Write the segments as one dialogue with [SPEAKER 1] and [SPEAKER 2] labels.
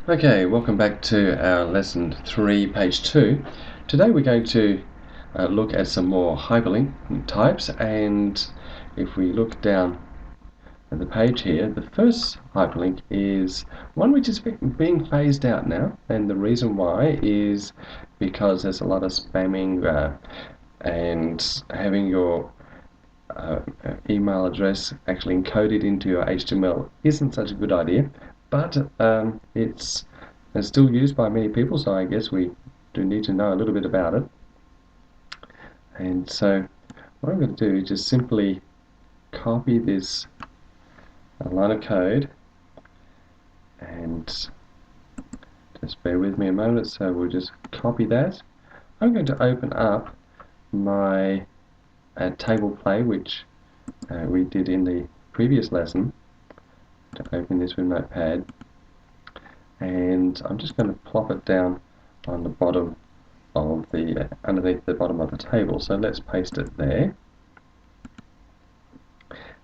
[SPEAKER 1] Okay, welcome back to our lesson 3, page 2. Today we're going to look at some more hyperlink types, and if we look down at the page here, the first hyperlink is one which is being phased out now, and the reason why is because there's a lot of spamming and having your email address actually encoded into your HTML isn't such a good idea, but it's still used by many people, so I guess we do need to know a little bit about it. And so what I'm going to do is just simply copy this line of code, and just bear with me a moment. So we'll just copy that. I'm going to open up my table play, which we did in the previous lesson. To open this with Notepad, and I'm just going to plop it down on the bottom of the underneath the bottom of the table. So let's paste it there.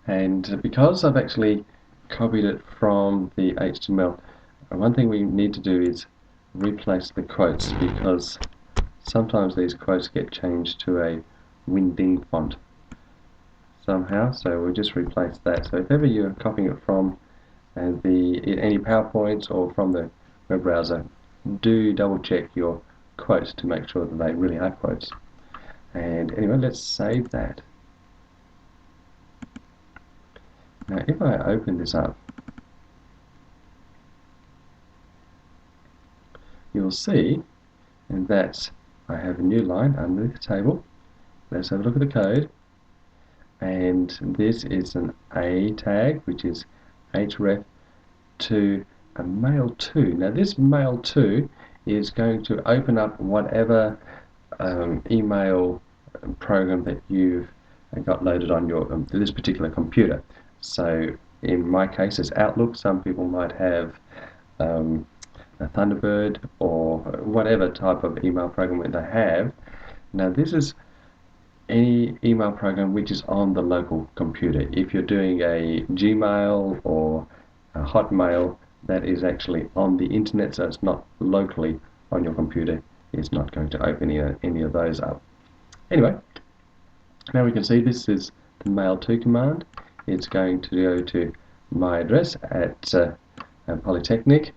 [SPEAKER 1] And because I've actually copied it from the HTML, one thing we need to do is replace the quotes, because sometimes these quotes get changed to a Winding font somehow, so we'll just replace that. So if ever you're copying it from any PowerPoints or from the web browser, do double check your quotes to make sure that they really are quotes. And anyway, let's save that. Now if I open this up, you'll see that I have a new line underneath the table. Let's have a look at the code, and this is an A tag, which is href to a mail2. Now this mail2 is going to open up whatever email program that you've got loaded on your this particular computer. So in my case it's Outlook. Some people might have a Thunderbird or whatever type of email program that they have. Now this is any email program which is on the local computer. If you're doing a Gmail or a Hotmail, that is actually on the internet, so it's not locally on your computer. It's not going to open any of those up. Anyway, now we can see this is the mail2 command. It's going to go to my address at Polytechnic,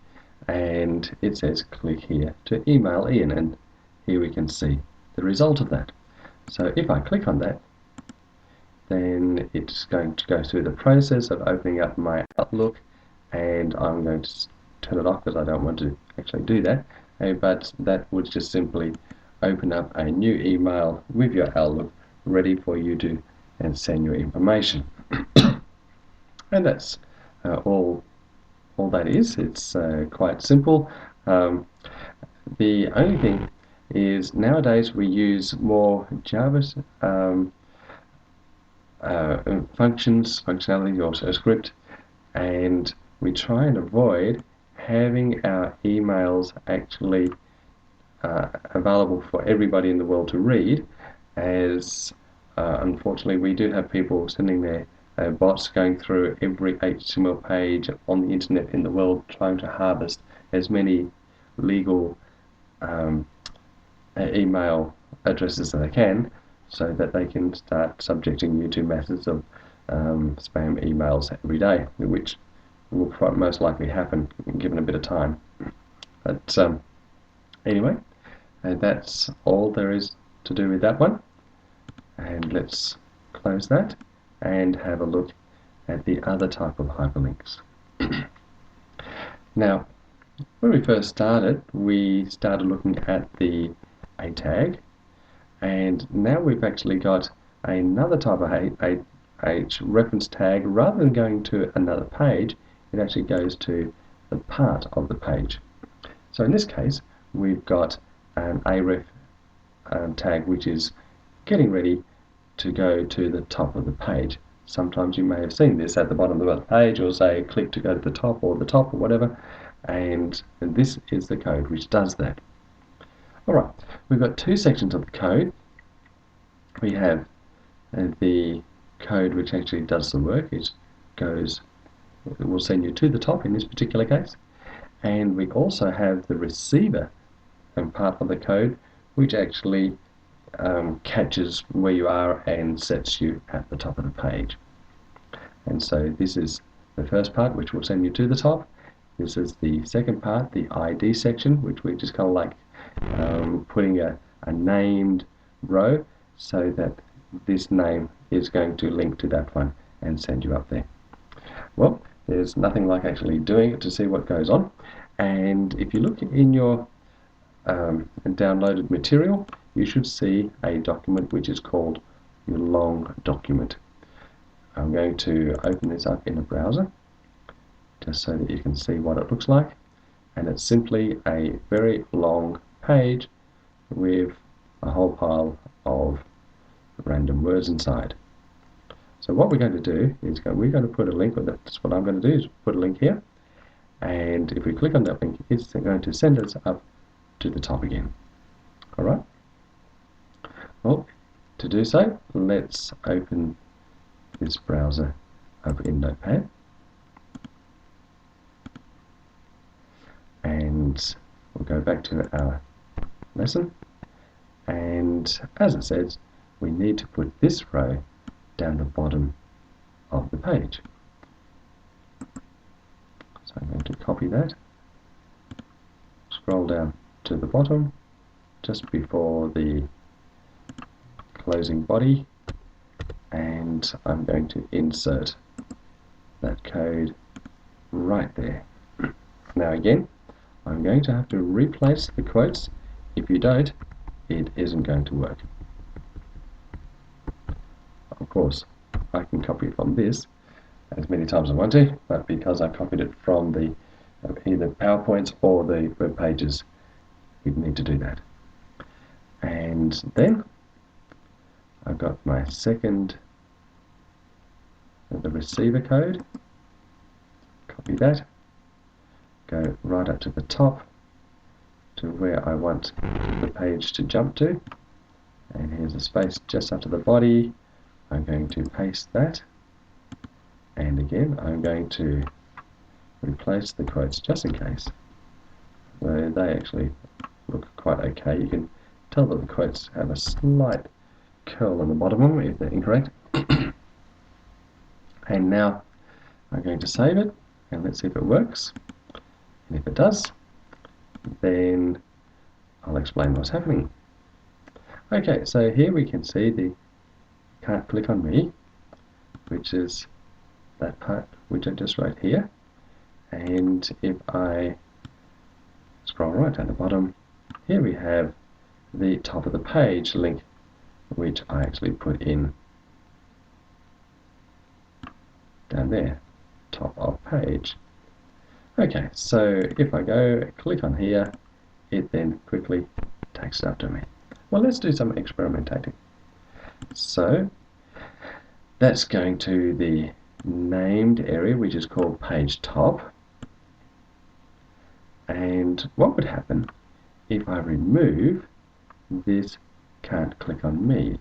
[SPEAKER 1] and it says click here to email Ian, and here we can see the result of that. So if I click on that, then it's going to go through the process of opening up my Outlook, and I'm going to turn it off because I don't want to actually do that, but that would just simply open up a new email with your Outlook ready for you to send your information. And that's all that is. It's quite simple. The only thing is nowadays we use more Java functionality or script, and we try and avoid having our emails actually available for everybody in the world to read, as unfortunately we do have people sending their bots going through every HTML page on the internet in the world, trying to harvest as many legal email addresses that they can, so that they can start subjecting you to methods of spam emails every day, which will most likely happen given a bit of time. But anyway, that's all there is to do with that one, and let's close that and have a look at the other type of hyperlinks. Now, when we first started, we started looking at the A tag, and now we've actually got another type of H reference tag. Rather than going to another page, it actually goes to the part of the page. So in this case, we've got an aref tag which is getting ready to go to the top of the page. Sometimes you may have seen this at the bottom of the page, or say click to go to the top, or whatever, and this is the code which does that. Alright, we've got two sections of the code. We have the code which actually does the work. It will send you to the top in this particular case, And we also have the receiver and part of the code, which actually catches where you are and sets you at the top of the page. And so this is the first part, which will send you to the top. This is the second part, the ID section, which we just kind of like putting a named row so that this name is going to link to that one and send you up there. Well, there's nothing like actually doing it to see what goes on. And if you look in your downloaded material, you should see a document which is called your long document. I'm going to open this up in a browser just so that you can see what it looks like. And it's simply a very long page with a whole pile of random words inside. So what we're going to do is we're going to put a link, or that's what I'm going to do, is put a link here. And if we click on that link, it's going to send us up to the top again. Alright? Well, to do so, let's open this browser over in Notepad. And we'll go back to our lesson. And as I said, we need to put this row down the bottom of the page. So I'm going to copy that, scroll down to the bottom, just before the closing body, and I'm going to insert that code right there. Now again, I'm going to have to replace the quotes. If you don't, it isn't going to work. Of course, I can copy from this as many times as I want to, but because I copied it from the either PowerPoints or the web pages, you need to do that. And then I've got my second, the receiver code. Copy that, go right up to the top to where I want the page to jump to, and here's a space just after the body. I'm going to paste that, and again I'm going to replace the quotes just in case. So they actually look quite okay. You can tell that the quotes have a slight curl in the bottom of them if they're incorrect. And now I'm going to save it, and let's see if it works. And if it does, then I'll explain what's happening. Okay, so here we can see the can't click on me, which is that part which I just wrote here. And if I scroll right down the bottom, here we have the top of the page link, which I actually put in down there, top of page. Okay, so if I go click on here, it then quickly takes it up to me. Well, let's do some experimenting. So that's going to the named area, which is called page top. And what would happen if I remove this can't click on me?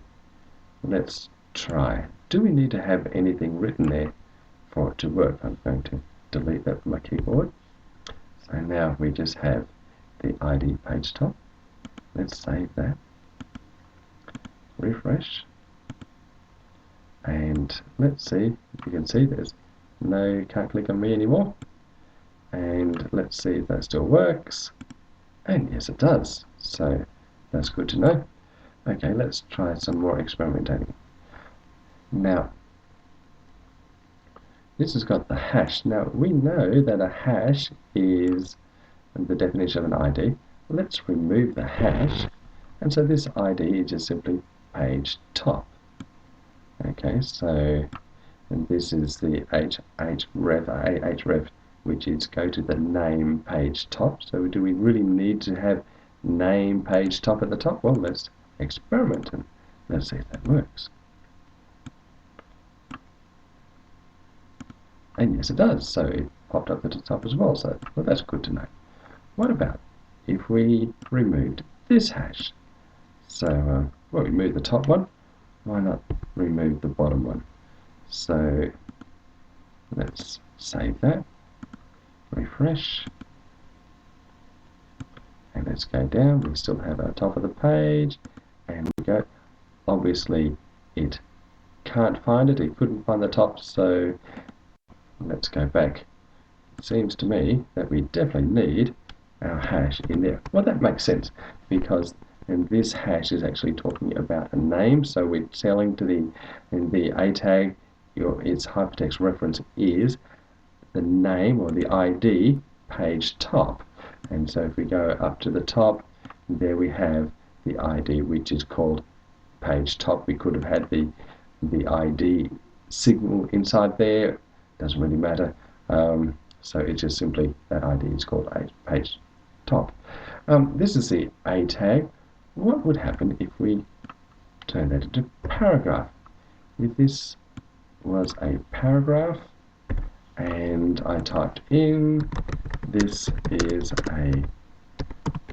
[SPEAKER 1] Let's try. Do we need to have anything written there for it to work? I'm going to delete that from my keyboard. So now we just have the ID page top. Let's save that. Refresh. And let's see, you can see there's no can't click on me anymore. And let's see if that still works. And yes, it does. So that's good to know. Okay, let's try some more experimenting. Now, this has got the hash. Now, we know that a hash is the definition of an ID. Let's remove the hash. And so this ID is just simply page top. Okay, so and this is the href, which is go to the name page top. So do we really need to have name page top at the top? Well, let's experiment and let's see if that works. And yes, it does. So it popped up at the top as well. So well, that's good to know. What about if we removed this hash? So well, we moved the top one. Why not remove the bottom one? So let's save that. Refresh. let's go down. We still have our top of the page, and we go. Obviously, it can't find it. It couldn't find the top, so let's go back. It seems to me that we definitely need our hash in there. Well, that makes sense because this hash is actually talking about a name. So we're telling to the A tag, its hypertext reference is the name or the ID page top. And so if we go up to the top, there we have the ID, which is called page top. We could have had the ID signal inside there. Doesn't really matter. So it's just simply that ID is called a page top. This is the A tag. What would happen if we turn that into paragraph? If this was a paragraph and I typed in, this is a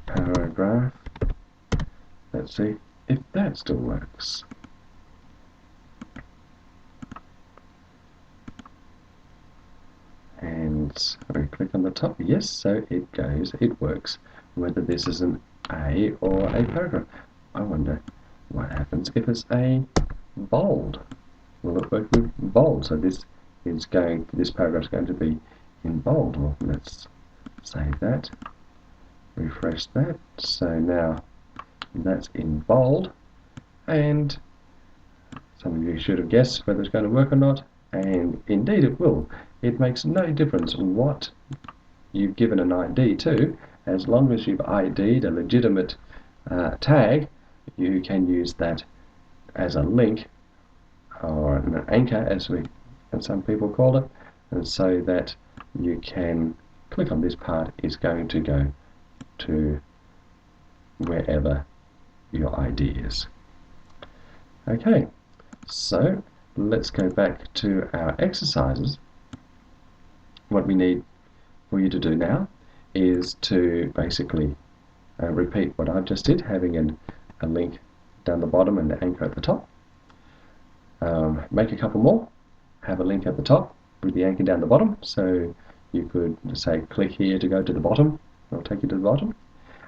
[SPEAKER 1] paragraph. Let's see if that still works. And we click on the top. Yes, so it goes, it works, whether this is an A or a paragraph. I wonder what happens if it's a bold. Will it work with bold? So this paragraph is going to be in bold. Well, let's save that, refresh that. So now that's in bold, and some of you should have guessed whether it's going to work or not, and indeed it will. It makes no difference what you've given an ID to, as long as you've ID'd a legitimate tag, you can use that as a link or an anchor, as some people call it, and so that you can click on this part is going to go to wherever your ID is. Okay, so let's go back to our exercises. What we need for you to do now is to basically repeat what I've just did, having a link down the bottom and the anchor at the top. Make a couple more, have a link at the top with the anchor down the bottom, so you could say click here to go to the bottom, it'll take you to the bottom,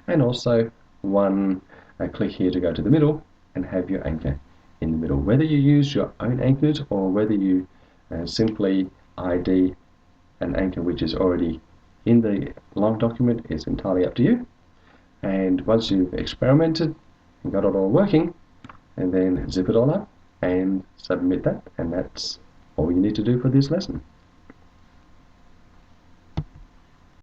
[SPEAKER 1] and also click here to go to the middle and have your anchor in the middle. Whether you use your own anchors or whether you simply ID an anchor which is already in the long document is entirely up to you. And once you've experimented and got it all working, and then zip it all up and submit that, and that's all you need to do for this lesson.